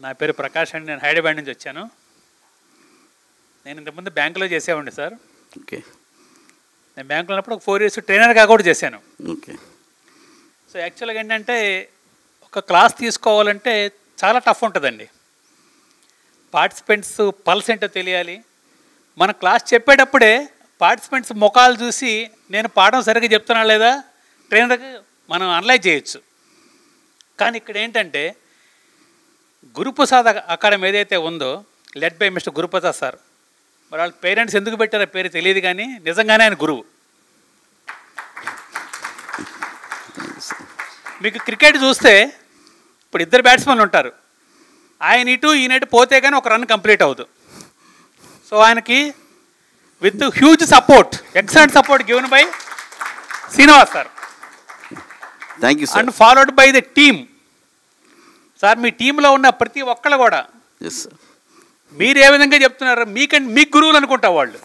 నా పేరు ప్రకాష్ అండి. నేను హైదరాబాద్ నుంచి వచ్చాను. నేను ఇంతకుముందు బ్యాంకులో చేసేవాడిని సార్. ఓకే. నేను బ్యాంకులో ఉన్నప్పుడు ఒక 4 years ట్రైనర్గా కూడా చేశాను. ఓకే. సో యాక్చువల్గా ఏంటంటే ఒక క్లాస్ తీసుకోవాలంటే చాలా టఫ్ ఉంటుందండి. పార్టిసిపెంట్స్ పల్స్ ఏంటో తెలియాలి. మన క్లాస్ చెప్పేటప్పుడే పార్టిసిపెంట్స్ ముఖాలు చూసి నేను పాఠం సరిగ్గా చెప్తున్నా లేదా ట్రైనర్కి మనం అనలైజ్ చేయొచ్చు. కానీ ఇక్కడ ఏంటంటే గురుప్రసాద్ అకాడమీ ఏదైతే ఉందో led by mister Guruprasad sir, మరి వాళ్ళ పేరెంట్స్ ఎందుకు పెట్టారో పేరు తెలియదు కానీ నిజంగానే ఆయన గురువు. మీకు క్రికెట్ చూస్తే ఇప్పుడు 2 బ్యాట్స్మెన్లు ఉంటారు. ఆయన ఇటు ఈయనటు పోతే కానీ ఒక రన్ కంప్లీట్ అవ్వదు. సో ఆయనకి with huge support, excellent support given by Srinivas sir. Thank you sir. And followed by the team. Sir మీ టీంలో ఉన్న ప్రతి ఒక్కళ్ళు కూడా మీరు ఏ విధంగా చెప్తున్నారు మీకు గురువులు అనుకుంటా వాళ్ళు.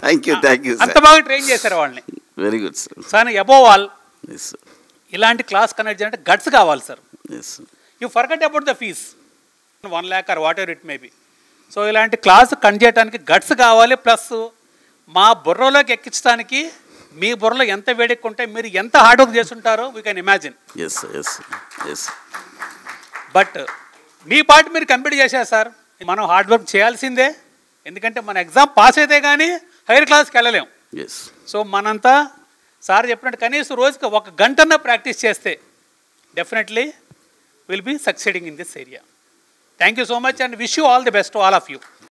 థ్యాంక్ యూ అంత బాగా ట్రైన్ చేశారు వాళ్ళని. Very good sir. Sir above all ఇలాంటి క్లాస్ కండక్ట్ చేయాలంటే గట్స్ కావాలి సార్. You forget about the fees 1 lakh or whatever it may be. So ఇలాంటి క్లాస్ కండక్ట్ చేయడానికి గట్స్ కావాలి. ప్లస్ మా బుర్రలోకి ఎక్కించడానికి మీ బుర్రలో ఎంత వేడెక్కుంటే మీరు ఎంత హార్డ్ వర్క్ చేస్తుంటారో వీ కెన్ ఇమాజిన్. బట్ మీ పార్ట్ మీరు కంప్లీట్ చేశారు సార్. మనం హార్డ్ వర్క్ చేయాల్సిందే, ఎందుకంటే మన ఎగ్జామ్ పాస్ అయితే కానీ హైయర్ క్లాస్కి వెళ్ళలేం. సో మనంతా సార్ చెప్పినట్టు కనీసం రోజుకి 1 గంటన్న ప్రాక్టీస్ చేస్తే definitely will be succeeding in this area. Thank you so much and wish you all the best to all of you.